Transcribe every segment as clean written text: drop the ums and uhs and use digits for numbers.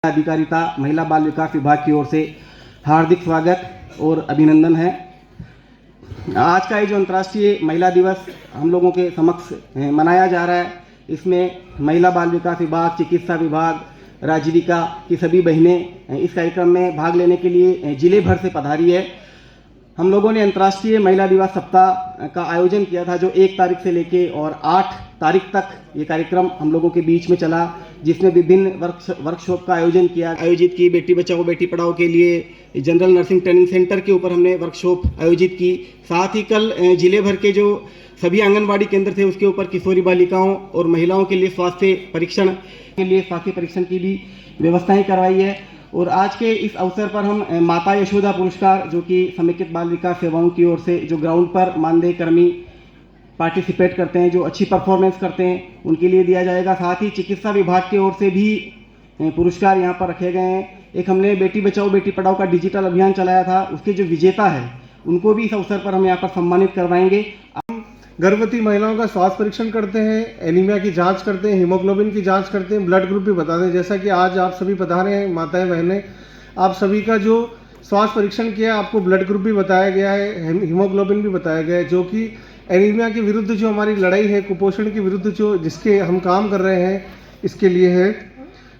अधिकारिता महिला बाल विकास विभाग की ओर से हार्दिक स्वागत और अभिनंदन है। आज का ये जो अंतर्राष्ट्रीय महिला दिवस हम लोगों के समक्ष मनाया जा रहा है, इसमें महिला बाल विकास विभाग, चिकित्सा विभाग, राजरिका की सभी बहनें इस कार्यक्रम में भाग लेने के लिए जिले भर से पधारी है। हम लोगों ने अंतर्राष्ट्रीय महिला दिवस सप्ताह का आयोजन किया था, जो 1 तारीख से लेके और 8 तारीख तक ये कार्यक्रम हम लोगों के बीच में चला, जिसमें विभिन्न वर्कशॉप का आयोजित की। बेटी बचाओ बेटी पढ़ाओ के लिए जनरल नर्सिंग ट्रेनिंग सेंटर के ऊपर हमने वर्कशॉप आयोजित की। साथ ही कल जिले भर के जो सभी आंगनबाड़ी केंद्र थे, उसके ऊपर किशोरी बालिकाओं और महिलाओं के लिए स्वास्थ्य परीक्षण की भी व्यवस्थाएं करवाई है। और आज के इस अवसर पर हम माता यशोदा पुरस्कार, जो कि समेकित बाल विकास सेवाओं की ओर से जो ग्राउंड पर मानदेय कर्मी पार्टिसिपेट करते हैं, जो अच्छी परफॉर्मेंस करते हैं, उनके लिए दिया जाएगा। साथ ही चिकित्सा विभाग की ओर से भी पुरस्कार यहाँ पर रखे गए हैं। एक हमने बेटी बचाओ बेटी पढ़ाओ का डिजिटल अभियान चलाया था, उसके जो विजेता है उनको भी इस अवसर पर हम यहाँ पर सम्मानित करवाएंगे। गर्भवती महिलाओं का स्वास्थ्य परीक्षण करते हैं, एनीमिया की जांच करते हैं, हीमोग्लोबिन की जांच करते हैं, ब्लड ग्रुप भी बताते हैं। जैसा कि आज आप सभी पधारे हैं माताएं बहनें, आप सभी का जो स्वास्थ्य परीक्षण किया, आपको ब्लड ग्रुप भी बताया गया है, हीमोग्लोबिन भी बताया गया है, जो कि एनीमिया के विरुद्ध जो हमारी लड़ाई है, कुपोषण के विरुद्ध जो जिसके हम काम कर रहे हैं, इसके लिए है।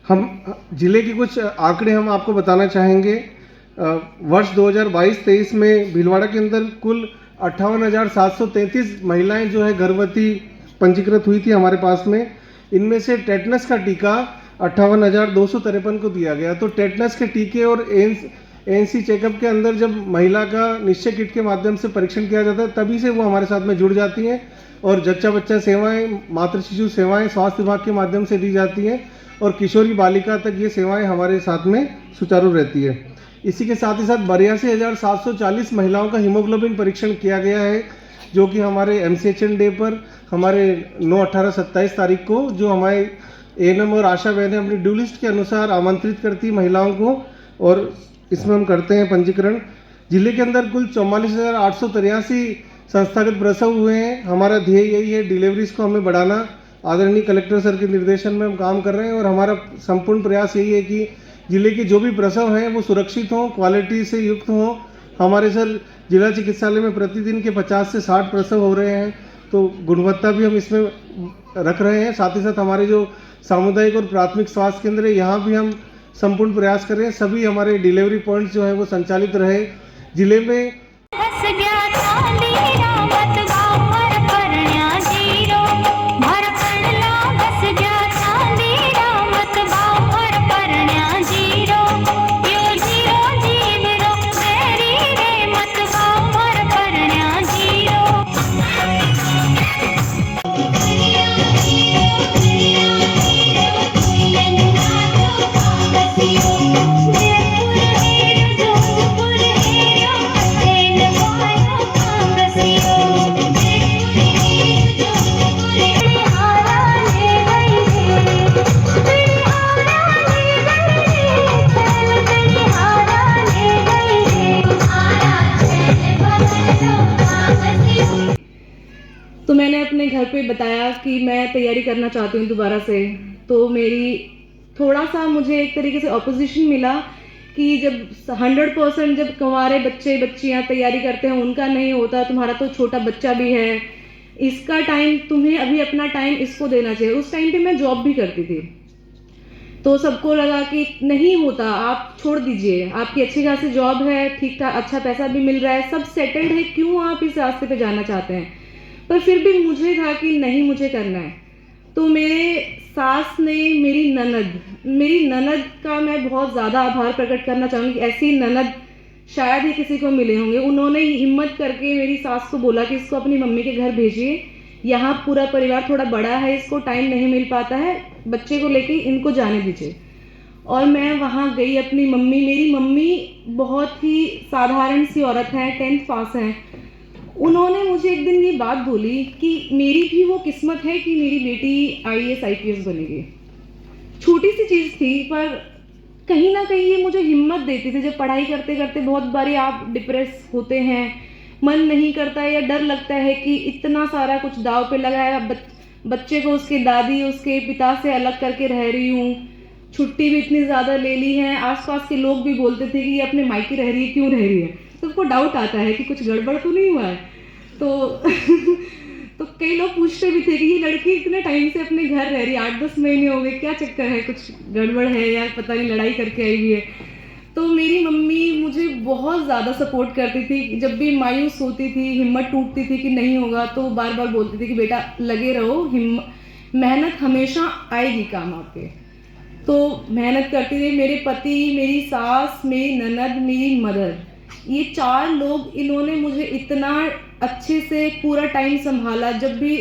हम जिले की कुछ आंकड़े हम आपको बताना चाहेंगे। वर्ष 2022-23 में भीलवाड़ा के अंदर कुल 58,733 महिलाएं जो है गर्भवती पंजीकृत हुई थी हमारे पास में। इनमें से टेटनस का टीका 58,253 को दिया गया। तो टेटनस के टीके और एएनसी चेकअप के अंदर जब महिला का निश्चय किट के माध्यम से परीक्षण किया जाता है, तभी से वो हमारे साथ में जुड़ जाती हैं। और जच्चा बच्चा सेवाएं, मातृ शिशु सेवाएं स्वास्थ्य विभाग के माध्यम से दी जाती हैं, और किशोरी बालिका तक ये सेवाएं हमारे साथ में सुचारू रहती है। इसी के साथ ही साथ 82,740 महिलाओं का हीमोग्लोबिन परीक्षण किया गया है, जो कि हमारे MCHN डे पर हमारे 9, 18, 27 तारीख को जो हमारे ANM और आशा बहनें अपनी ड्यू लिस्ट के अनुसार आमंत्रित करती महिलाओं को, और इसमें हम करते हैं पंजीकरण। जिले के अंदर कुल 44,883 संस्थागत प्रसव हुए हैं। हमारा ध्येय यही है, डिलीवरीज को हमें बढ़ाना। आदरणीय कलेक्टर सर के निर्देशन में हम काम कर रहे हैं, और हमारा संपूर्ण प्रयास यही है कि जिले के जो भी प्रसव हैं वो सुरक्षित हों, क्वालिटी से युक्त हों। हमारे सर जिला चिकित्सालय में प्रतिदिन के 50 से 60 प्रसव हो रहे हैं, तो गुणवत्ता भी हम इसमें रख रहे हैं। साथ ही साथ हमारे जो सामुदायिक और प्राथमिक स्वास्थ्य केंद्र है, यहाँ भी हम संपूर्ण प्रयास कर रहे हैं। सभी हमारे डिलीवरी पॉइंट्स जो हैं वो संचालित रहे जिले में। तो मैंने अपने घर पे बताया कि मैं तैयारी करना चाहती हूँ दोबारा से। तो मेरी थोड़ा सा मुझे एक तरीके से ऑपोजिशन मिला कि जब 100% जब कुंवारे बच्चे बच्चियाँ तैयारी करते हैं, उनका नहीं होता, तुम्हारा तो छोटा बच्चा भी है, इसका टाइम तुम्हें अभी अपना टाइम इसको देना चाहिए। उस टाइम पे मैं जॉब भी करती थी, तो सबको लगा कि नहीं होता, आप छोड़ दीजिए, आपकी अच्छी खासी जॉब है, ठीक ठाक अच्छा पैसा भी मिल रहा है, सब सेटल्ड है, क्यों आप इस रास्ते पे जाना चाहते हैं। पर फिर भी मुझे था कि नहीं, मुझे करना है। तो मेरे सास ने, मेरी ननद का मैं बहुत ज़्यादा आभार प्रकट करना चाहूँगी। ऐसी ननद शायद ही किसी को मिले होंगे। उन्होंने हिम्मत करके मेरी सास को बोला कि इसको अपनी मम्मी के घर भेजिए, यहाँ पूरा परिवार थोड़ा बड़ा है, इसको टाइम नहीं मिल पाता है, बच्चे को लेके इनको जाने दीजिए। और मैं वहाँ गई अपनी मेरी मम्मी बहुत ही साधारण सी औरत है, 10th पास हैं। उन्होंने मुझे एक दिन ये बात बोली कि मेरी भी वो किस्मत है कि मेरी बेटी IAS IPS बनेगी। छोटी सी चीज़ थी, पर कहीं ना कहीं ये मुझे हिम्मत देती थी। जब पढ़ाई करते करते बहुत बारी आप डिप्रेस होते हैं, मन नहीं करता है या डर लगता है कि इतना सारा कुछ दाव पे लगा है, बच्चे को उसके दादी उसके पिता से अलग करके रह रही हूँ, छुट्टी भी इतनी ज़्यादा ले ली है, आसपास के लोग भी बोलते थे कि ये अपने मायके रह रही है, क्यों रह रही है। तो उनको डाउट आता है कि कुछ गड़बड़ तो नहीं हुआ है। तो तो कई लोग पूछते भी थे कि ये लड़की इतने टाइम से अपने घर रह रही है, 8-10 महीने हो गए, क्या चक्कर है, कुछ गड़बड़ है या पता नहीं लड़ाई करके आई हुई है। तो मेरी मम्मी मुझे बहुत ज़्यादा सपोर्ट करती थी। जब भी मायूस होती थी, हिम्मत टूटती थी कि नहीं होगा, तो बार बार बोलती थी कि बेटा लगे रहो, मेहनत हमेशा आएगी काम आपके। तो मेहनत करती रही। मेरे पति, मेरी सास, मेरी ननद, मेरी मदर, ये 4 लोग, इन्होंने मुझे इतना अच्छे से पूरा टाइम संभाला। जब भी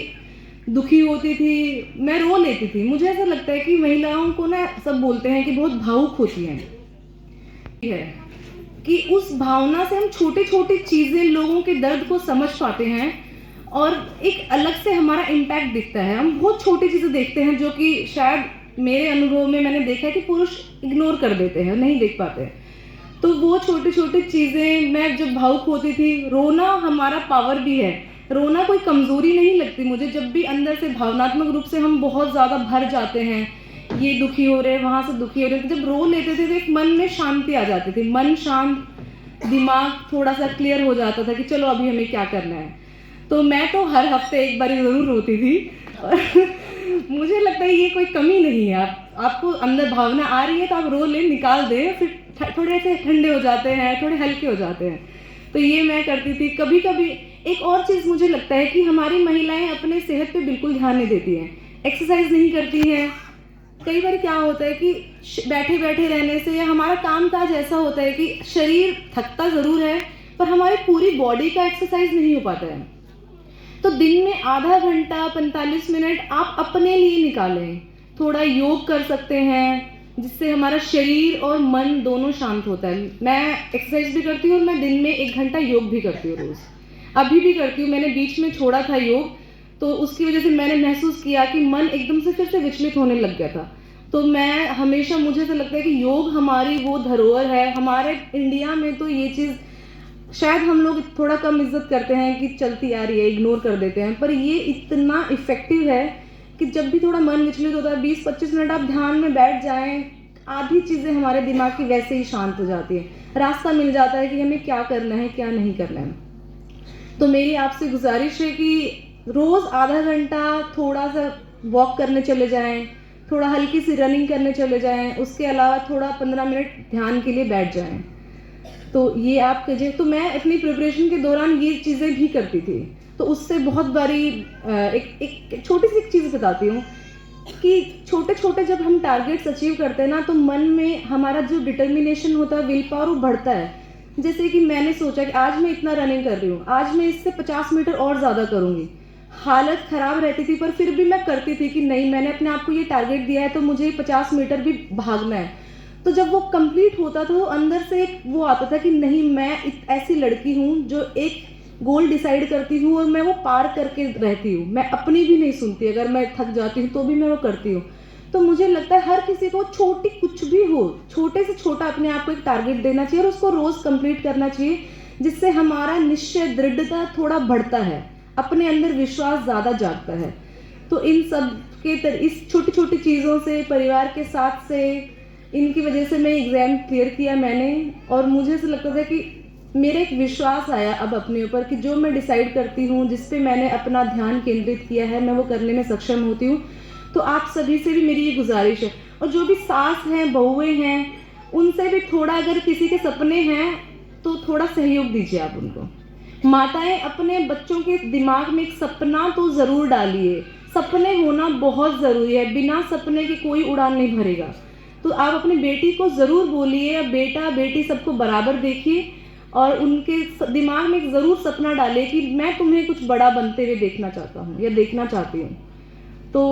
दुखी होती थी मैं रो लेती थी। मुझे ऐसा लगता है कि महिलाओं को ना, सब बोलते हैं कि बहुत भावुक होती हैं, है कि उस भावना से हम छोटी छोटी चीज़ें, लोगों के दर्द को समझ पाते हैं और एक अलग से हमारा इम्पैक्ट दिखता है। हम बहुत छोटी चीज़ें देखते हैं जो कि शायद मेरे अनुभव में मैंने देखा है कि पुरुष इग्नोर कर देते हैं, नहीं देख पाते। तो वो छोटी छोटी चीज़ें, मैं जब भावुक होती थी, रोना हमारा पावर भी है। रोना कोई कमज़ोरी नहीं लगती मुझे। जब भी अंदर से भावनात्मक रूप से हम बहुत ज़्यादा भर जाते हैं, ये दुखी हो रहे हैं, वहाँ से दुखी हो रहे हैं, जब रो लेते थे तो एक मन में शांति आ जाती थी। मन शांत, दिमाग थोड़ा सा क्लियर हो जाता था कि चलो अभी हमें क्या करना है। तो मैं तो हर हफ्ते एक बार ज़रूर रोती थी। मुझे लगता है ये कोई कमी नहीं है। आपको अंदर भावना आ रही है तो आप रो ले, निकाल दें, फिर थोड़े से ठंडे हो जाते हैं, थोड़े हल्के हो जाते हैं। तो ये मैं करती थी। कभी कभी एक और चीज़ मुझे लगता है कि हमारी महिलाएं अपने सेहत पे बिल्कुल ध्यान नहीं देती हैं, एक्सरसाइज नहीं करती हैं। कई बार क्या होता है कि बैठे बैठे रहने से, या हमारा काम काज ऐसा होता है कि शरीर थकता ज़रूर है पर हमारी पूरी बॉडी का एक्सरसाइज नहीं हो पाता है। तो दिन में आधा घंटा 45 मिनट आप अपने लिए निकालें। थोड़ा योग कर सकते हैं जिससे हमारा शरीर और मन दोनों शांत होता है। मैं एक्सरसाइज भी करती हूँ और मैं दिन में 1 घंटा योग भी करती हूँ रोज़, अभी भी करती हूँ। मैंने बीच में छोड़ा था योग, तो उसकी वजह से मैंने महसूस किया कि मन एकदम से फिर से विचलित होने लग गया था। तो मैं हमेशा, मुझे ऐसा लगता है कि योग हमारी वो धरोहर है। हमारे इंडिया में तो ये चीज़ शायद हम लोग थोड़ा कम इज्जत करते हैं कि चलती आ रही है, इग्नोर कर देते हैं, पर ये इतना इफ़ेक्टिव है कि जब भी थोड़ा मन विचलित होता है, 20-25 मिनट आप ध्यान में बैठ जाएं, आधी चीज़ें हमारे दिमाग की वैसे ही शांत हो जाती है। रास्ता मिल जाता है कि हमें क्या करना है, क्या नहीं करना है। तो मेरी आपसे गुजारिश है कि रोज़ आधा घंटा थोड़ा सा वॉक करने चले जाएं, थोड़ा हल्की सी रनिंग करने चले जाएं, उसके अलावा थोड़ा 15 मिनट ध्यान के लिए बैठ जाएं। तो ये आप कीजिए। तो मैं अपनी प्रिपरेशन के दौरान ये चीज़ें भी करती थी। तो उससे बहुत बारी एक छोटी सी चीज़ बताती हूँ कि छोटे छोटे जब हम टारगेट्स अचीव करते हैं ना, तो मन में हमारा जो डिटर्मिनेशन होता है, विल पावर, वो बढ़ता है। जैसे कि मैंने सोचा कि आज मैं इतना रनिंग कर रही हूँ, आज मैं इससे 50 मीटर और ज़्यादा करूँगी। हालत ख़राब रहती थी पर फिर भी मैं करती थी कि नहीं, मैंने अपने आप को ये टारगेट दिया है तो मुझे 50 मीटर भी भागना है। तो जब वो कंप्लीट होता था तो अंदर से एक वो आता था कि नहीं, मैं ऐसी लड़की हूँ जो एक गोल डिसाइड करती हूँ और मैं वो पार करके रहती हूँ। मैं अपनी भी नहीं सुनती, अगर मैं थक जाती हूँ तो भी मैं वो करती हूँ। तो मुझे लगता है हर किसी को छोटी, कुछ भी हो, छोटे से छोटा अपने आप को एक टारगेट देना चाहिए और उसको रोज़ कंप्लीट करना चाहिए, जिससे हमारा निश्चय, दृढ़ता थोड़ा बढ़ता है, अपने अंदर विश्वास ज़्यादा जागता है। तो इन सब के इस छोटी छोटी चीज़ों से, परिवार के साथ से, इनकी वजह से मैं एग्ज़ाम क्लियर किया मैंने। और मुझे ऐसा लगता था कि मेरे एक विश्वास आया अब अपने ऊपर कि जो मैं डिसाइड करती हूँ, जिस पे मैंने अपना ध्यान केंद्रित किया है, मैं वो करने में सक्षम होती हूँ। तो आप सभी से भी मेरी ये गुजारिश है, और जो भी सास हैं, बहुएं हैं, उनसे भी थोड़ा, अगर किसी के सपने हैं तो थोड़ा सहयोग दीजिए आप उनको। माताएं अपने बच्चों के दिमाग में एक सपना तो ज़रूर डालिए। सपने होना बहुत ज़रूरी है, बिना सपने के कोई उड़ान नहीं भरेगा। तो आप अपनी बेटी को ज़रूर बोलिए, बेटा बेटी सबको बराबर देखिए, और उनके दिमाग में एक ज़रूर सपना डालिए कि मैं तुम्हें कुछ बड़ा बनते हुए देखना चाहता हूँ या देखना चाहती हूँ। तो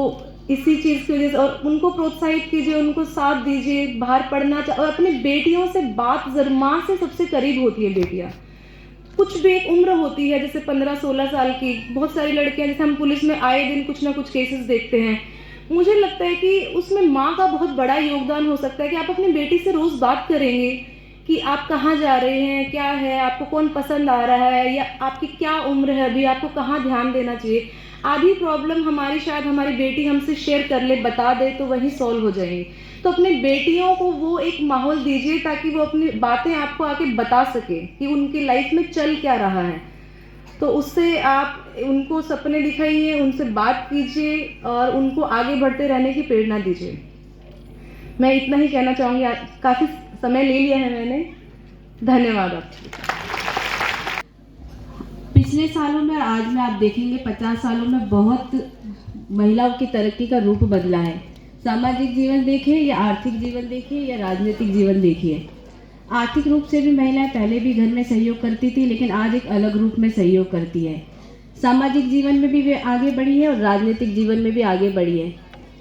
इसी चीज़ की वजह से, और उनको प्रोत्साहित कीजिए, उनको साथ दीजिए, बाहर पढ़ना और अपनी बेटियों से बात माँ से सबसे करीब होती है बेटियाँ। कुछ भी एक उम्र होती है, जैसे 15-16 साल की, बहुत सारी लड़कियां, जैसे हम पुलिस में आए दिन कुछ ना कुछ केसेस देखते हैं, मुझे लगता है कि उसमें माँ का बहुत बड़ा योगदान हो सकता है कि आप अपनी बेटी से रोज़ बात करेंगे कि आप कहाँ जा रहे हैं, क्या है, आपको कौन पसंद आ रहा है, या आपकी क्या उम्र है अभी, आपको कहाँ ध्यान देना चाहिए। आधी प्रॉब्लम हमारी शायद हमारी बेटी हमसे शेयर कर ले, बता दे तो वही सॉल्व हो जाएगी। तो अपने बेटियों को वो एक माहौल दीजिए ताकि वो अपनी बातें आपको आके बता सके कि उनकी लाइफ में चल क्या रहा है। तो उससे आप उनको सपने दिखाइए, उनसे बात कीजिए और उनको आगे बढ़ते रहने की प्रेरणा दीजिए। मैं इतना ही कहना चाहूँगी। काफ़ी समय ले लिया है मैंने, धन्यवाद आपको। पिछले सालों में और आज में आप देखेंगे 50 सालों में बहुत महिलाओं की तरक्की का रूप बदला है। सामाजिक जीवन देखिए या आर्थिक जीवन देखिए या राजनीतिक जीवन देखिए। आर्थिक रूप से भी महिलाएं पहले भी घर में सहयोग करती थी, लेकिन आज एक अलग रूप में सहयोग करती है। सामाजिक जीवन में भी वे आगे बढ़ी है और राजनीतिक जीवन में भी आगे बढ़ी है।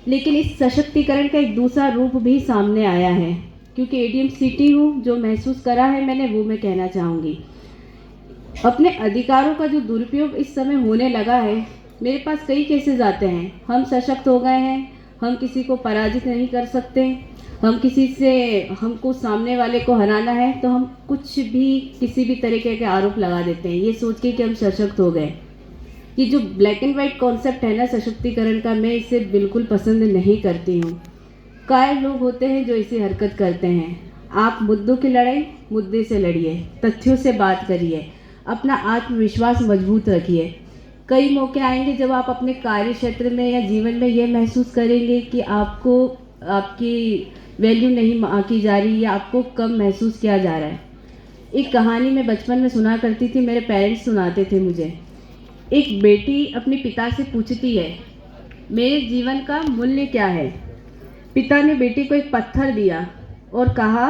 लेकिन इस सशक्तिकरण का एक दूसरा रूप भी सामने आया है, क्योंकि एडीएम सिटी हूँ, जो महसूस करा है मैंने वो मैं कहना चाहूँगी। अपने अधिकारों का जो दुरुपयोग इस समय होने लगा है, मेरे पास कई केसेस आते हैं। हम सशक्त हो गए हैं, हम किसी को पराजित नहीं कर सकते, हमको सामने वाले को हराना है तो हम कुछ भी किसी भी तरीके के आरोप लगा देते हैं, ये सोच के कि हम सशक्त हो गए। ये जो ब्लैक एंड वाइट कॉन्सेप्ट है ना सशक्तिकरण का, मैं इसे बिल्कुल पसंद नहीं करती हूँ। कायर लोग होते हैं जो ऐसी हरकत करते हैं। आप मुद्दों की लड़ाई मुद्दे से लड़िए, तथ्यों से बात करिए, अपना आत्मविश्वास मजबूत रखिए। कई मौके आएंगे जब आप अपने कार्य क्षेत्र में या जीवन में ये महसूस करेंगे कि आपको आपकी वैल्यू नहीं आंकी जा रही या आपको कम महसूस किया जा रहा है। एक कहानी मैं बचपन में सुना करती थी, मेरे पेरेंट्स सुनाते थे मुझे। एक बेटी अपने पिता से पूछती है, मेरे जीवन का मूल्य क्या है। पिता ने बेटी को एक पत्थर दिया और कहा,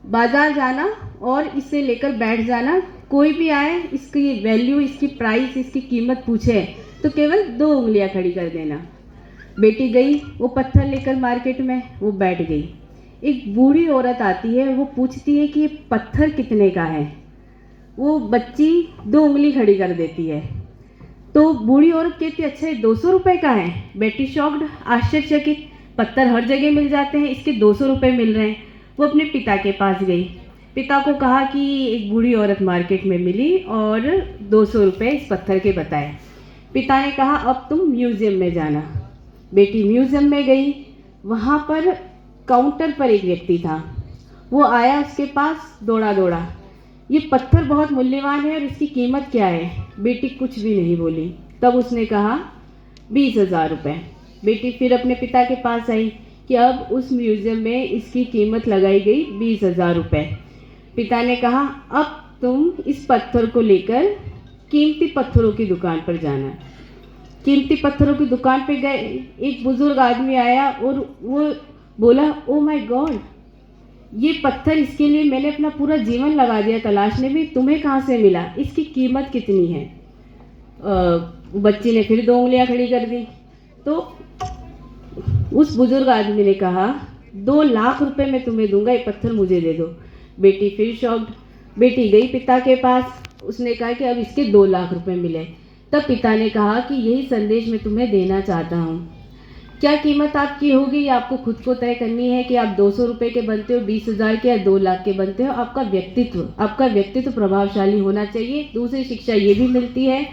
बाजार जाना और इसे लेकर बैठ जाना, कोई भी आए इसकी वैल्यू, इसकी प्राइस, इसकी कीमत पूछे तो केवल 2 उंगलियां खड़ी कर देना। बेटी गई, वो पत्थर लेकर मार्केट में, वो बैठ गई। एक बूढ़ी औरत आती है, वो पूछती है कि ये पत्थर कितने का है। वो बच्ची 2 उंगली खड़ी कर देती है। तो बूढ़ी औरत कहती है, अच्छा ये 200 रुपये का है। बेटी शॉक्ड, आश्चर्यचकित, पत्थर हर जगह मिल जाते हैं, इसके 200 रुपये मिल रहे हैं। वो अपने पिता के पास गई, पिता को कहा कि एक बूढ़ी औरत मार्केट में मिली और 200 रुपये इस पत्थर के बताए। पिता ने कहा, अब तुम म्यूज़ियम में जाना। बेटी म्यूज़ियम में गई, वहाँ पर काउंटर पर एक व्यक्ति था। वो आया उसके पास, दौड़ा दौड़ा, ये पत्थर बहुत मूल्यवान है और इसकी कीमत क्या है। बेटी कुछ भी नहीं बोली। तब उसने कहा 20,000 रुपये। बेटी फिर अपने पिता के पास आई कि अब उस म्यूज़ियम में इसकी कीमत लगाई गई 20,000 रुपये। पिता ने कहा, अब तुम इस पत्थर को लेकर कीमती पत्थरों की दुकान पर जाना। कीमती पत्थरों की दुकान पर गए, एक बुजुर्ग आदमी आया और वो बोला, ओ माय गॉड, ये पत्थर, इसके लिए मैंने अपना पूरा जीवन लगा दिया तलाशने में, तुम्हें कहाँ से मिला, इसकी कीमत कितनी है। बच्ची ने फिर 2 उंगलियां खड़ी कर दी। तो उस बुजुर्ग आदमी ने कहा, 2 लाख रुपए मैं तुम्हें दूंगा, ये पत्थर मुझे दे दो। बेटी फिर शॉक्ड। बेटी गई पिता के पास, उसने कहा कि अब इसके 2 लाख रुपए मिले। तब पिता ने कहा कि यही संदेश मैं तुम्हें देना चाहता हूँ। क्या कीमत आपकी होगी ये आपको खुद को तय करनी है कि आप 200 रुपये के बनते हो, 20,000 के या 2 लाख के बनते हो। आपका व्यक्तित्व प्रभावशाली होना चाहिए। दूसरी शिक्षा ये भी मिलती है,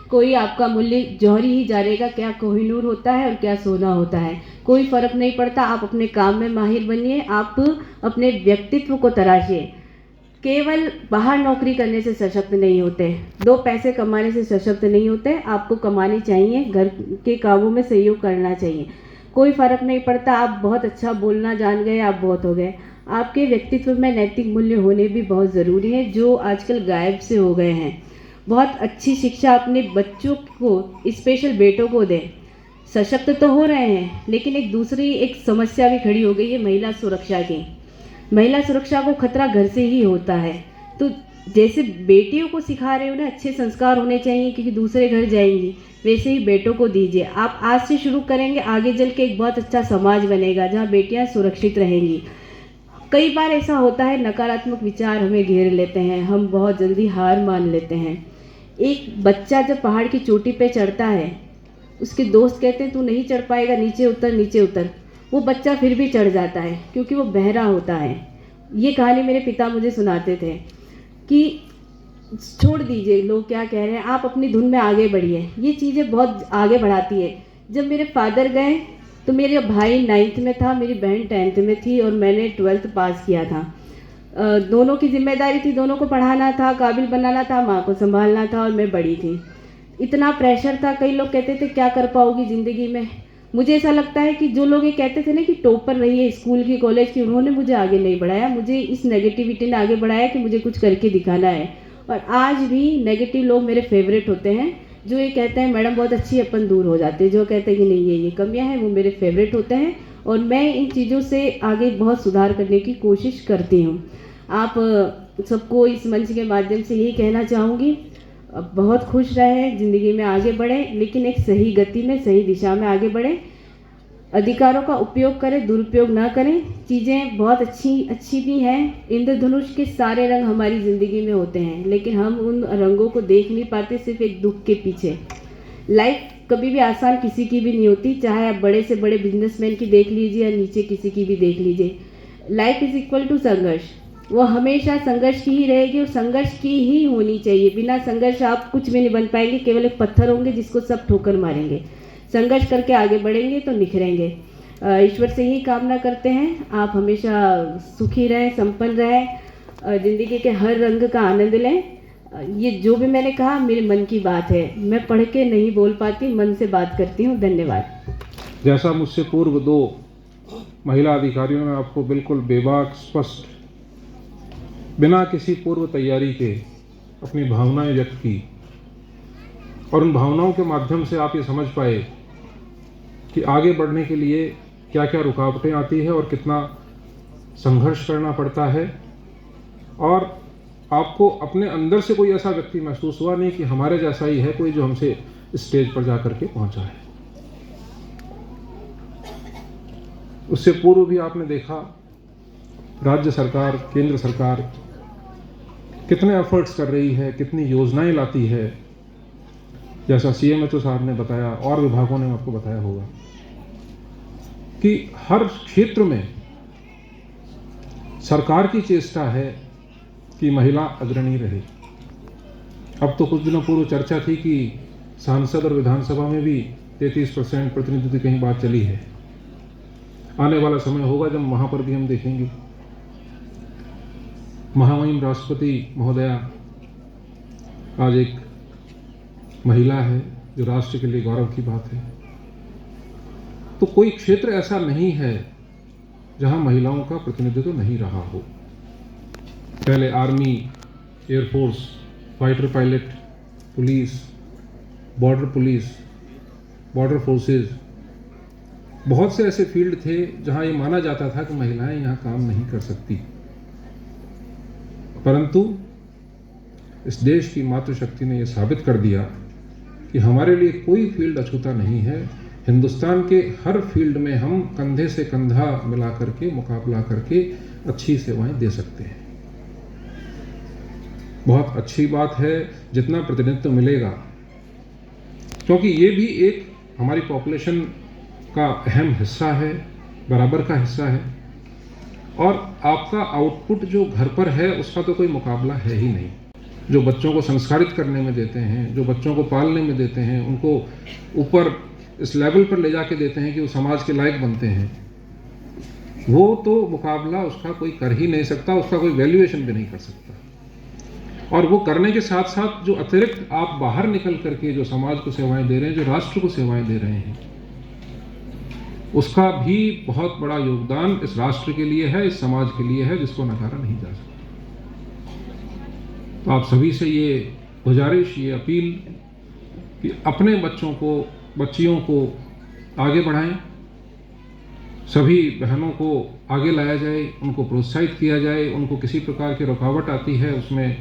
कोई आपका मूल्य जौहरी ही जानेगा, क्या कोहिनूर होता है और क्या सोना होता है, कोई फर्क नहीं पड़ता। आप अपने काम में माहिर बनिए, आप अपने व्यक्तित्व को तराशिए। केवल बाहर नौकरी करने से सशक्त नहीं होते, 2 पैसे कमाने से सशक्त नहीं होते। आपको कमानी चाहिए, घर के कामों में सहयोग करना चाहिए। कोई फ़र्क नहीं पड़ता, आप बहुत अच्छा बोलना जान गए, आप बहुत हो गए। आपके व्यक्तित्व में नैतिक मूल्य होने भी बहुत ज़रूरी है, जो आजकल गायब से हो गए हैं। बहुत अच्छी शिक्षा अपने बच्चों को, स्पेशल बेटों को दें। सशक्त तो हो रहे हैं, लेकिन एक समस्या भी खड़ी हो गई है महिला सुरक्षा की। महिला सुरक्षा को खतरा घर से ही होता है। तो जैसे बेटियों को सिखा रहे हो ना, अच्छे संस्कार होने चाहिए क्योंकि दूसरे घर जाएंगी, वैसे ही बेटों को दीजिए। आप आज से शुरू करेंगे, आगे चल के एक बहुत अच्छा समाज बनेगा जहाँ बेटियाँ सुरक्षित रहेंगी। कई बार ऐसा होता है, नकारात्मक विचार हमें घेर लेते हैं, हम बहुत जल्दी हार मान लेते हैं। एक बच्चा जब पहाड़ की चोटी पे चढ़ता है, उसके दोस्त कहते हैं तू नहीं चढ़ पाएगा, नीचे उतर नीचे उतर। वो बच्चा फिर भी चढ़ जाता है क्योंकि वो बहरा होता है। ये कहानी मेरे पिता मुझे सुनाते थे कि छोड़ दीजिए लोग क्या कह रहे हैं, आप अपनी धुन में आगे बढ़िए, ये चीज़ें बहुत आगे बढ़ाती है। जब मेरे फादर गए तो मेरे भाई 9th में था, मेरी बहन 10th में थी और मैंने 12th पास किया था। दोनों की जिम्मेदारी थी, दोनों को पढ़ाना था, काबिल बनाना था, माँ को संभालना था और मैं बड़ी थी। इतना प्रेशर था, कई लोग कहते थे क्या कर पाओगी ज़िंदगी में। मुझे ऐसा लगता है कि जो लोग ये कहते थे ना कि टॉपर रही है स्कूल की, कॉलेज की, उन्होंने मुझे आगे नहीं बढ़ाया, मुझे इस नेगेटिविटी ने आगे बढ़ाया कि मुझे कुछ करके दिखाना है। और आज भी नेगेटिव लोग मेरे फेवरेट होते हैं, जो ये कहते हैं मैडम बहुत अच्छी, अपन दूर हो जाते हैं। जो कहते हैं कि नहीं ये कमियां हैं, वो मेरे फेवरेट होते हैं और मैं इन चीज़ों से आगे बहुत सुधार करने की कोशिश करती हूँ। आप सबको इस मंच के माध्यम से यही कहना चाहूँगी, बहुत खुश रहें, ज़िंदगी में आगे बढ़ें, लेकिन एक सही गति में, सही दिशा में आगे बढ़ें। अधिकारों का उपयोग करें, दुरुपयोग ना करें। चीज़ें बहुत अच्छी भी हैं। इंद्रधनुष के सारे रंग हमारी ज़िंदगी में होते हैं, लेकिन हम उन रंगों को देख नहीं पाते, सिर्फ एक दुख के पीछे। लाइफ कभी भी आसान किसी की भी नहीं होती, चाहे आप बड़े से बड़े बिजनेसमैन की देख लीजिए या नीचे किसी की भी देख लीजिए। लाइफ इज़ इक्वल टू संघर्ष, वो हमेशा संघर्ष की ही रहेगी और संघर्ष की ही होनी चाहिए। बिना संघर्ष आप कुछ भी नहीं बन पाएंगे, केवल एक पत्थर होंगे जिसको सब ठोकर मारेंगे। संघर्ष करके आगे बढ़ेंगे तो निखरेंगे। ईश्वर से ही कामना करते हैं आप हमेशा सुखी रहें, संपन्न रहें, ज़िंदगी के हर रंग का आनंद लें। ये जो भी मैंने कहा मेरे मन की बात है, मैं पढ़ के नहीं बोल पाती, मन से बात करती हूँ। धन्यवाद। जैसा मुझसे पूर्व 2 महिला अधिकारियों ने आपको बिल्कुल बेबाक, स्पष्ट, बिना किसी पूर्व तैयारी के अपनी भावनाएं व्यक्त की और उन भावनाओं के माध्यम से आप ये समझ पाए कि आगे बढ़ने के लिए क्या क्या रुकावटें आती है और कितना संघर्ष करना पड़ता है, और आपको अपने अंदर से कोई ऐसा व्यक्ति महसूस हुआ नहीं कि हमारे जैसा ही है कोई जो हमसे स्टेज पर जाकर के पहुंचा है। उससे पूर्व भी आपने देखा राज्य सरकार, केंद्र सरकार कितने एफर्ट्स कर रही है, कितनी योजनाएं लाती है। जैसा CMHO साहब ने बताया और विभागों ने आपको बताया होगा कि हर क्षेत्र में सरकार की चेष्टा है कि महिला अग्रणी रहे। अब तो कुछ दिनों पूर्व चर्चा थी कि सांसद और विधानसभा में भी 33% प्रतिनिधित्व की कहीं बात चली है। आने वाला समय होगा जब वहां पर भी हम देखेंगे। महामहिम राष्ट्रपति महोदया आज एक महिला है, जो राष्ट्र के लिए गौरव की बात है। तो कोई क्षेत्र ऐसा नहीं है जहां महिलाओं का प्रतिनिधित्व नहीं रहा हो। पहले army, air force, fighter pilot, police, border forces, बहुत से ऐसे फील्ड थे जहां ये माना जाता था कि महिलाएं यहां काम नहीं कर सकती। परंतु इस देश की मातृशक्ति ने यह साबित कर दिया कि हमारे लिए कोई फील्ड अछूता नहीं है। हिंदुस्तान के हर फील्ड में हम कंधे से कंधा मिला करके, मुकाबला करके अच्छी सेवाएं दे सकते हैं। बहुत अच्छी बात है जितना प्रतिनिधित्व मिलेगा, क्योंकि ये भी एक हमारी पॉपुलेशन का अहम हिस्सा है, बराबर का हिस्सा है। और आपका आउटपुट जो घर पर है उसका तो कोई मुकाबला है ही नहीं। जो बच्चों को संस्कारित करने में देते हैं, जो बच्चों को पालने में देते हैं, उनको ऊपर इस लेवल पर ले जाके देते हैं कि वो समाज के लायक बनते हैं, वो तो मुकाबला उसका कोई कर ही नहीं सकता, उसका कोई वैल्यूएशन भी नहीं कर सकता। और वो करने के साथ साथ जो अतिरिक्त आप बाहर निकल करके जो समाज को सेवाएं दे रहे हैं, जो राष्ट्र को सेवाएं दे रहे हैं, उसका भी बहुत बड़ा योगदान इस राष्ट्र के लिए है, इस समाज के लिए है, जिसको नकारा नहीं जा सकता। तो आप सभी से ये गुजारिश, ये अपील कि अपने बच्चों को, बच्चियों को आगे बढ़ाएं, सभी बहनों को आगे लाया जाए, उनको प्रोत्साहित किया जाए, उनको किसी प्रकार की रुकावट आती है उसमें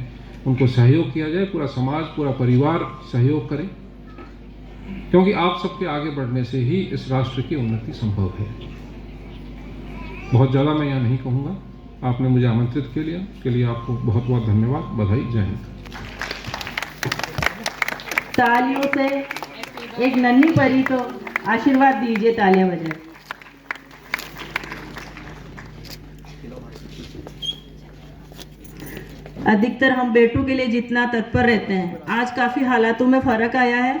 उनको सहयोग किया जाए, पूरा समाज, पूरा परिवार सहयोग करे, क्योंकि आप सबके आगे बढ़ने से ही इस राष्ट्र की उन्नति संभव है। बहुत ज़्यादा मैं यहाँ नहीं कहूँगा, आपने मुझे आमंत्रित के लिए, उसके लिए आपको बहुत बहुत धन्यवाद, बधाई, जय हिंद। तालियों से एक नन्ही परी तो आशीर्वाद दीजिए, तालियां बजाएं। अधिकतर हम बेटों के लिए जितना तत्पर रहते हैं, आज काफ़ी हालातों में फ़र्क आया है।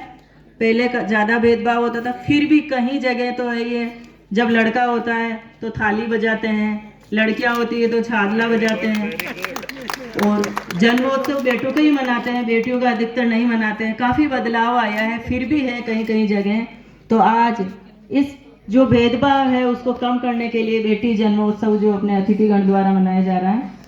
पहले ज़्यादा भेदभाव होता था, फिर भी कहीं जगह तो है ये, जब लड़का होता है तो थाली बजाते हैं, लड़कियां होती है तो छागला बजाते हैं, और जन्मोत्सव बेटों का ही मनाते हैं, बेटियों का अधिकतर नहीं मनाते हैं। काफ़ी बदलाव आया है, फिर भी है कहीं कहीं जगह। तो आज इस जो भेदभाव है उसको कम करने के लिए बेटी जन्मोत्सव जो अपने अतिथिगण द्वारा मनाया जा रहा है।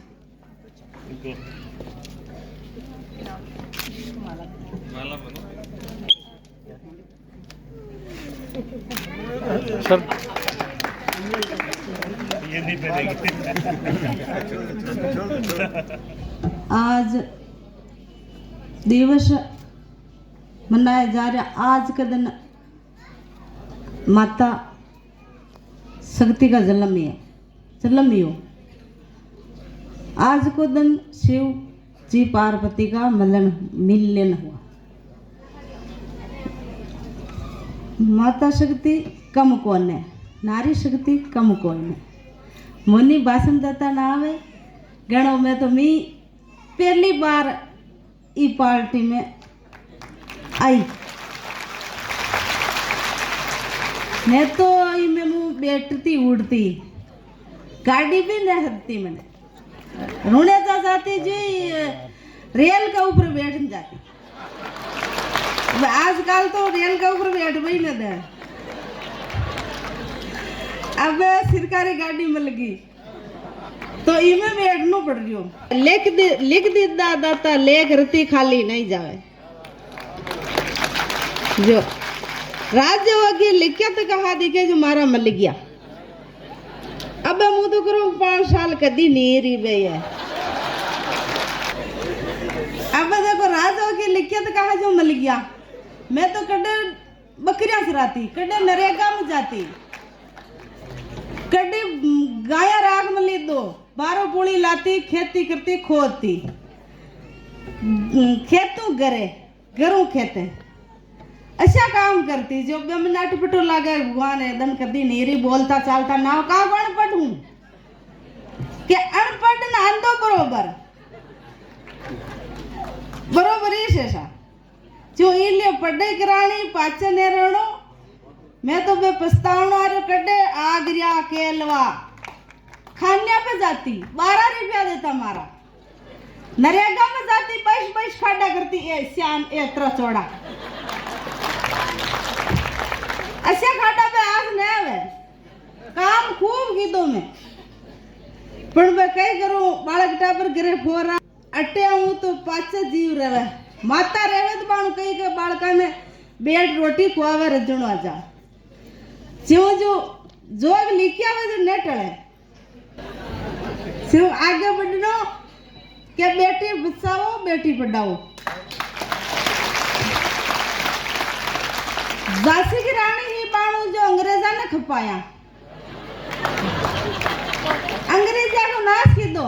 आज दिवस मनाया जा रहा। आज का दिन माता शक्ति का जन्म ही हो। आज को दिन शिव जी पार्वती का मिलन हुआ। माता शक्ति कम कौन है, नारी शक्ति कम कौन है। मोनी भाषण देता नाम है गणों में तो मैं पहली बार ई पार्टी में आई। मैं तो में मुँह बैठती उड़ती, गाड़ी भी नहीं हटती। मैंने रोने जाती जी रेल के ऊपर बैठ जाती। आजकल तो रेल के ऊपर बैठ भी नहीं दे। अब सरकारी गाड़ी में लगी तो इमें बैठना पड़ रही हो। लिख दी दाता लेख रती खाली नहीं जावे। जो राज्य होगी लिखा तो कहा दिखे जो मारा मल गया। अब मुँह तो करो 5 साल कदी नहीं रही बे है। अब देखो राजा होगी लिखा तो कहा जो मल गया। मैं तो कड़े बकरियां चराती, कड़े नरेगा में जाती, कड़े गाया राग में ली दो 12 पूड़ी लाती, खेती करती, खोदती, खेतों घरों खेते अच्छा काम करती। जो नाट पटो लागे भगवान है दन कदी नीरी बोलता चालता ना का अनपढ़ हूं के अनपढ़ ना अंधो बरोबर ही शेषा जो इले पढ़ाई करानी पाचे ने रहनो। मैं तो बे पछतावना आ रही कड्डे आगरिया केलवा खान्या पे जाती 12 रुपया देता मारा। नरेगा में जाती 22 खाड़ा करती ए श्यान एत्रा चौड़ा ऐसे खाड़ा पे आज न आवे। काम खूब कीधो में पण मैं कई करूं बालक टाबर गिरे फोरा अटे हूं तो पाचे जीव रहे। माता रहे तो बाणु कई के बालका ने बेड रोटी खुआवे रजणो आजा जो जोग लिखिया वे जो न टळे। सिर्फ आगे बढ़नो के बेटी बचाओ बेटी पढ़ाओ। झांसी की रानी ही बाणु जो अंग्रेजा ने खपाया, अंग्रेजा को नाश की दो।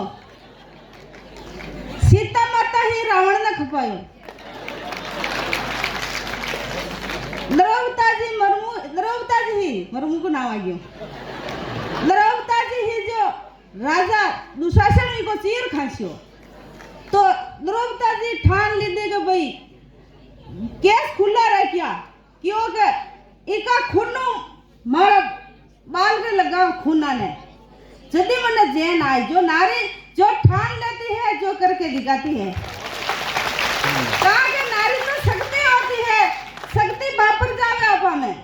सीता माता ही रावण ने खपायो। द्रौपदी मरमू को नाम आ गयो। द्रौपदी ही जो राजा दुशासन ही को चीर खांसियो तो द्रौपदी ठान ली दे कि भाई केस खुला रह क्या क्यों के इका खूनो मारा बाल के लगा खूना ने जदी मने जैन आई। जो नारी जो ठान लेती है जो करके दिखाती है। कहा कि नारी तो शक्ति होती है, शक्ति वापर जावे आपा में।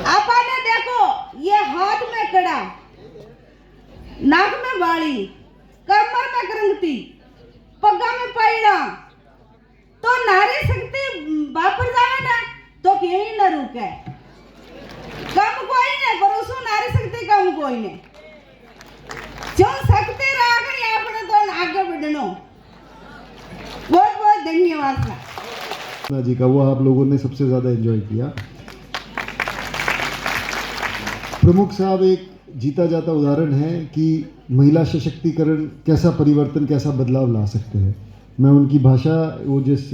आपा ने देखो ये हाथ में कड़ा, नाक में बाली, कमर में करंगती, पगा में पैड़ा, तो नारी शक्ति वापर जावे ना तो कहीं न रुके। कम कोई ने पर उसो नारी शक्ति कम कोई ने। जो शक्ति राखनी आपने तो आगे बढ़नो। बहुत बहुत धन्यवाद सर। जी का वो आप लोगों ने सबसे ज़्यादा एंजॉय किया। प्रमुख साहब एक जीता जाता उदाहरण है कि महिला सशक्तिकरण कैसा परिवर्तन, कैसा बदलाव ला सकते हैं। मैं उनकी भाषा वो जिस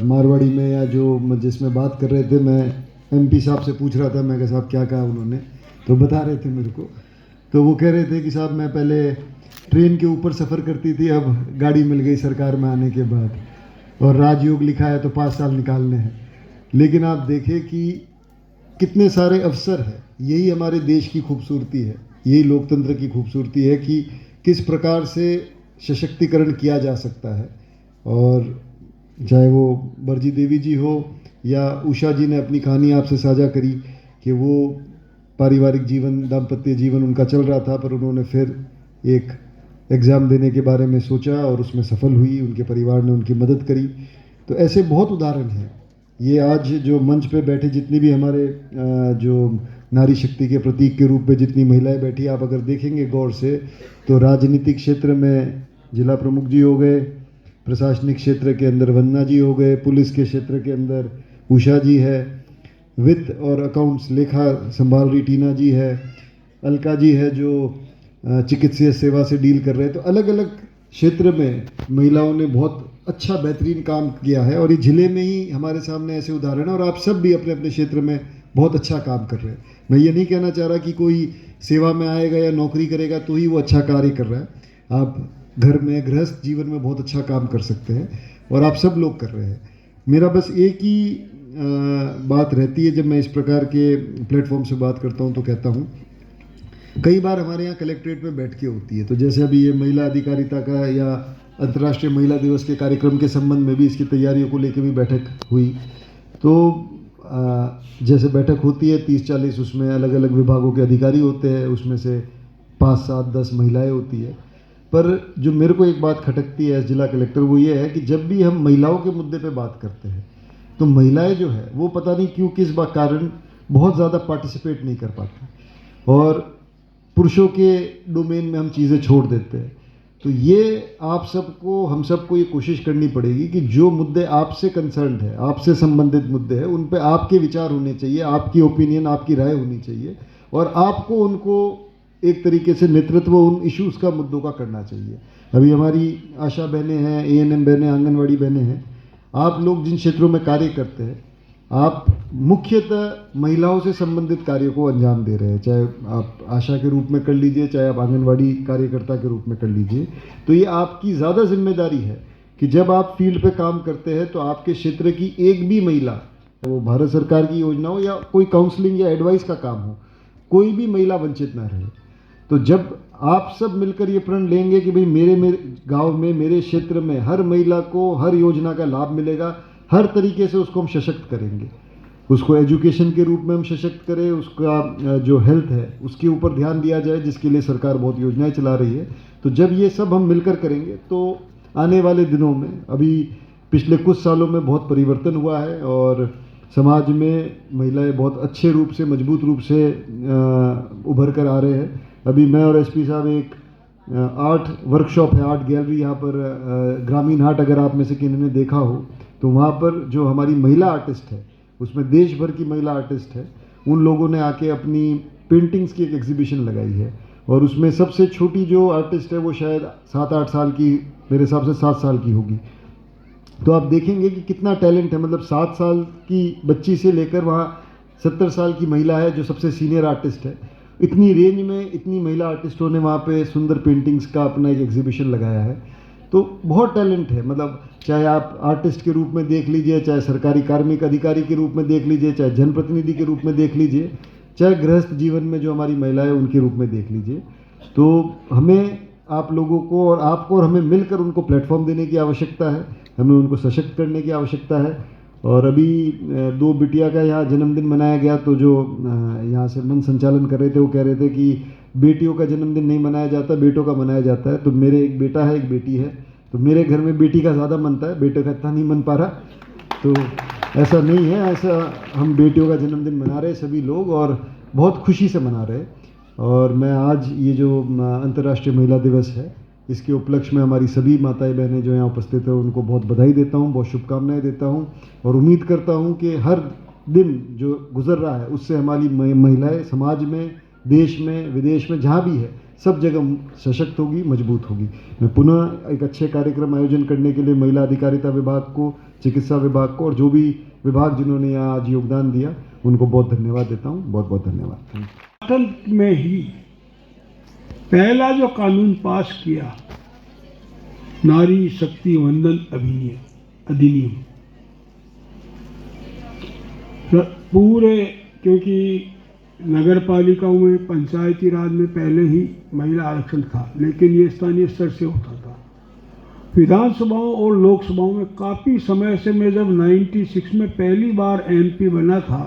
मारवाड़ी में या जो जिसमें बात कर रहे थे, मैं एमपी साहब से पूछ रहा था, मैं कहा साहब क्या कहा उन्होंने, तो बता रहे थे मेरे को। तो वो कह रहे थे कि साहब मैं पहले ट्रेन के ऊपर सफ़र करती थी, अब गाड़ी मिल गई सरकार में आने के बाद, और राजयोग लिखा है तो 5 साल निकालने हैं। लेकिन आप देखें कि कितने सारे अवसर हैं। यही हमारे देश की खूबसूरती है, यही लोकतंत्र की खूबसूरती है कि किस प्रकार से सशक्तिकरण किया जा सकता है। और चाहे वो बरजी देवी जी हो या उषा जी ने अपनी कहानी आपसे साझा करी कि वो पारिवारिक जीवन, दाम्पत्य जीवन उनका चल रहा था, पर उन्होंने फिर एक एग्ज़ाम देने के बारे में सोचा और उसमें सफल हुई, उनके परिवार ने उनकी मदद करी। तो ऐसे बहुत उदाहरण हैं। ये आज जो मंच पे बैठे जितनी भी हमारे जो नारी शक्ति के प्रतीक के रूप में जितनी महिलाएं बैठी, आप अगर देखेंगे गौर से तो राजनीतिक क्षेत्र में जिला प्रमुख जी हो गए, प्रशासनिक क्षेत्र के अंदर वंदना जी हो गए, पुलिस के क्षेत्र के अंदर उषा जी है, वित्त और अकाउंट्स लेखा संभाल रही टीना जी है, अलका जी है जो चिकित्सीय सेवा से डील कर रहे हैं। तो अलग अलग क्षेत्र में महिलाओं ने बहुत अच्छा बेहतरीन काम किया है, और ये जिले में ही हमारे सामने ऐसे उदाहरण हैं, और आप सब भी अपने अपने क्षेत्र में बहुत अच्छा काम कर रहे हैं। मैं ये नहीं कहना चाह रहा कि कोई सेवा में आएगा या नौकरी करेगा तो ही वो अच्छा कार्य कर रहा है। आप घर में, गृहस्थ जीवन में बहुत अच्छा काम कर सकते हैं, और आप सब लोग कर रहे हैं। मेरा बस एक ही बात रहती है, जब मैं इस प्रकार के प्लेटफॉर्म से बात करता हूँ तो कहता हूँ, कई बार हमारे यहाँ कलेक्ट्रेट में बैठकें होती है, तो जैसे अभी ये महिला अधिकारिता का या अंतर्राष्ट्रीय महिला दिवस के कार्यक्रम के संबंध में भी इसकी तैयारियों को लेकर भी बैठक हुई। तो जैसे बैठक होती है 30-40, उसमें अलग अलग विभागों के अधिकारी होते हैं, उसमें से 5, 7, 10 महिलाएं होती है। पर जो मेरे को एक बात खटकती है एज जिला कलेक्टर, वो ये है कि जब भी हम महिलाओं के मुद्दे पे बात करते हैं तो महिलाएं जो है वो पता नहीं क्यों, किस कारण बहुत ज़्यादा पार्टिसिपेट नहीं कर पाती, और पुरुषों के डोमेन में हम चीज़ें छोड़ देते हैं। तो ये आप सबको, हम सबको ये कोशिश करनी पड़ेगी कि जो मुद्दे आपसे कंसर्न्ड है, आपसे संबंधित मुद्दे हैं, उन पे आपके विचार होने चाहिए, आपकी ओपिनियन, आपकी राय होनी चाहिए, और आपको उनको एक तरीके से नेतृत्व उन इश्यूज़ का, मुद्दों का करना चाहिए। अभी हमारी आशा बहनें हैं, ANM बहनें, आंगनवाड़ी बहनें हैं, आप लोग जिन क्षेत्रों में कार्य करते हैं, आप मुख्यतः महिलाओं से संबंधित कार्यों को अंजाम दे रहे हैं, चाहे आप आशा के रूप में कर लीजिए, चाहे आप आंगनवाड़ी कार्यकर्ता के रूप में कर लीजिए। तो ये आपकी ज़्यादा जिम्मेदारी है कि जब आप फील्ड पे काम करते हैं तो आपके क्षेत्र की एक भी महिला, वो भारत सरकार की योजना हो या कोई काउंसलिंग या एडवाइस का काम हो, कोई भी महिला वंचित ना रहे। तो जब आप सब मिलकर ये प्रण लेंगे कि भाई मेरे गांव में, मेरे क्षेत्र में हर महिला को हर योजना का लाभ मिलेगा, हर तरीके से उसको हम सशक्त करेंगे, उसको एजुकेशन के रूप में हम सशक्त करें, उसका जो हेल्थ है उसके ऊपर ध्यान दिया जाए, जिसके लिए सरकार बहुत योजनाएं चला रही है। तो जब ये सब हम मिलकर करेंगे तो आने वाले दिनों में, अभी पिछले कुछ सालों में बहुत परिवर्तन हुआ है, और समाज में महिलाएं बहुत अच्छे रूप से, मजबूत रूप से उभर कर आ रहे हैं। अभी मैं और SP साहब एक आर्ट वर्कशॉप है, आर्ट गैलरी यहाँ पर ग्रामीण हाट, अगर आप में से किसी ने देखा हो तो वहाँ पर जो हमारी महिला आर्टिस्ट है, उसमें देश भर की महिला आर्टिस्ट है, उन लोगों ने आके अपनी पेंटिंग्स की एक एग्जीबिशन लगाई है, और उसमें सबसे छोटी जो आर्टिस्ट है वो शायद 7-8 साल की, मेरे हिसाब से 7 साल की होगी। तो आप देखेंगे कि कितना टैलेंट है, मतलब 7 साल की बच्ची से लेकर वहाँ 70 साल की महिला है जो सबसे सीनियर आर्टिस्ट है। इतनी रेंज में इतनी महिला आर्टिस्टों ने वहाँ पे सुंदर पेंटिंग्स का अपना एक एग्जीबिशन लगाया है। तो बहुत टैलेंट है, मतलब चाहे आप आर्टिस्ट के रूप में देख लीजिए, चाहे सरकारी कार्मिक अधिकारी के रूप में देख लीजिए, चाहे जनप्रतिनिधि के रूप में देख लीजिए, चाहे गृहस्थ जीवन में जो हमारी महिलाएं उनके रूप में देख लीजिए। तो हमें आप लोगों को और आपको और हमें मिलकर उनको प्लेटफॉर्म देने की आवश्यकता है, हमें उनको सशक्त करने की आवश्यकता है। और अभी 2 बिटिया का यहाँ जन्मदिन मनाया गया, तो जो यहाँ से मन संचालन कर रहे थे वो कह रहे थे कि बेटियों का जन्मदिन नहीं मनाया जाता, बेटों का मनाया जाता है। तो मेरे एक बेटा है, एक बेटी है, तो मेरे घर में बेटी का ज़्यादा मनता है, बेटे का इतना नहीं मन पा रहा। तो ऐसा नहीं है, ऐसा हम बेटियों का जन्मदिन मना रहे सभी लोग, और बहुत खुशी से मना रहे। और मैं आज ये जो अंतर्राष्ट्रीय महिला दिवस है, इसके उपलक्ष्य में हमारी सभी माताएं बहनें जो यहाँ उपस्थित हैं उनको बहुत बधाई देता हूँ, बहुत शुभकामनाएं देता हूँ, और उम्मीद करता हूँ कि हर दिन जो गुजर रहा है उससे हमारी महिलाएं समाज में, देश में, विदेश में, जहाँ भी है, सब जगह सशक्त होगी, मजबूत होगी। मैं पुनः एक अच्छे कार्यक्रम आयोजन करने के लिए महिला अधिकारिता विभाग को, चिकित्सा विभाग को, और जो भी विभाग जिन्होंने यहाँ आज योगदान दिया उनको बहुत धन्यवाद देता हूँ। बहुत बहुत धन्यवाद। में ही पहला जो कानून पास किया, नारी शक्ति वंदन अधिनियम, पूरे, क्योंकि नगर पालिकाओं में, पंचायती राज में पहले ही महिला आरक्षण था, लेकिन ये स्थानीय स्तर से होता था। विधानसभाओं और लोकसभाओं में काफ़ी समय से, मैं जब 96 में पहली बार MP बना था,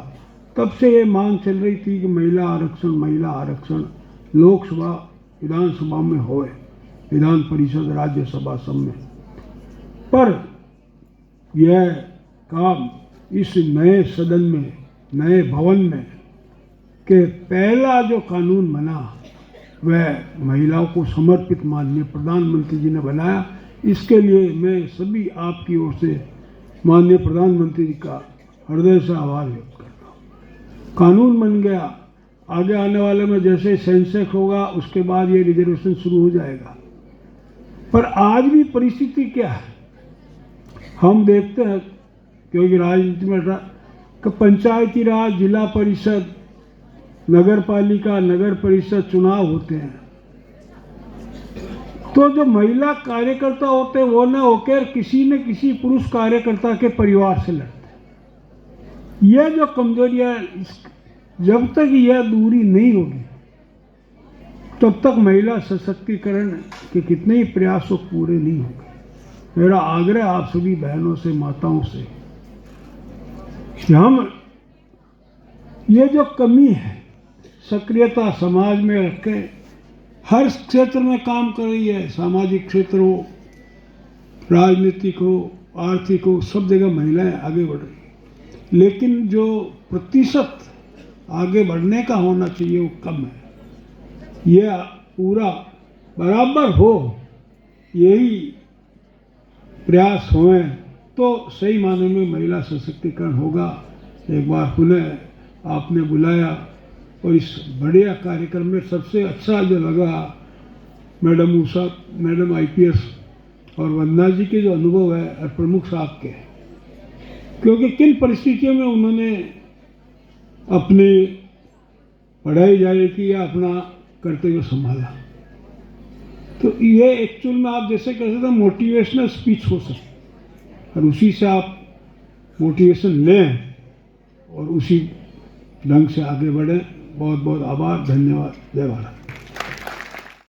तब से ये मांग चल रही थी कि महिला आरक्षण लोकसभा विधानसभा में होए, विधान परिषद राज्यसभा सब में। पर यह काम इस नए सदन में, नए भवन में, के पहला जो कानून बना वह महिलाओं को समर्पित माननीय प्रधानमंत्री जी ने बनाया। इसके लिए मैं सभी आपकी ओर से माननीय प्रधानमंत्री जी का हृदय से आभार व्यक्त करता हूँ। कानून बन गया, आगे आने वाले में जैसे सेंसेक्स होगा उसके बाद ये रिजर्वेशन शुरू हो जाएगा। पर आज भी परिस्थिति क्या है हम देखते हैं, क्योंकि राजनीति में कि पंचायती राज, जिला परिषद, नगर पालिका, नगर परिषद चुनाव होते हैं, तो जो महिला कार्यकर्ता होते हैं वो न होकर किसी न किसी पुरुष कार्यकर्ता के परिवार से लड़ते हैं। यह जो कमजोरियां, जब तक यह दूरी नहीं होगी तब तक महिला सशक्तिकरण के कितने ही प्रयासों पूरे नहीं होंगे। मेरा आग्रह आप सभी बहनों से, माताओं से, कि हम ये जो कमी है, सक्रियता समाज में रखे, हर क्षेत्र में काम कर रही है, सामाजिक क्षेत्र हो, राजनीतिक हो, आर्थिक हो, सब जगह महिलाएं आगे बढ़ रही है, लेकिन जो प्रतिशत आगे बढ़ने का होना चाहिए वो कम है। यह पूरा बराबर हो, यही प्रयास होए तो सही माने में महिला सशक्तिकरण होगा। एक बार पुनः आपने बुलाया और इस बढ़िया कार्यक्रम में सबसे अच्छा जो लगा मैडम उषा मैडम IPS और वंदना जी के जो अनुभव है और प्रमुख साहब के, क्योंकि किन परिस्थितियों में उन्होंने अपनी पढ़ाई जारी की या अपना कर्तव्य संभाला, तो ये एक्चुअल में आप जैसे कह सकते हैं मोटिवेशनल स्पीच हो सकती, और उसी से आप मोटिवेशन लें और उसी ढंग से आगे बढ़ें। बहुत बहुत आभार, धन्यवाद, जय भारत।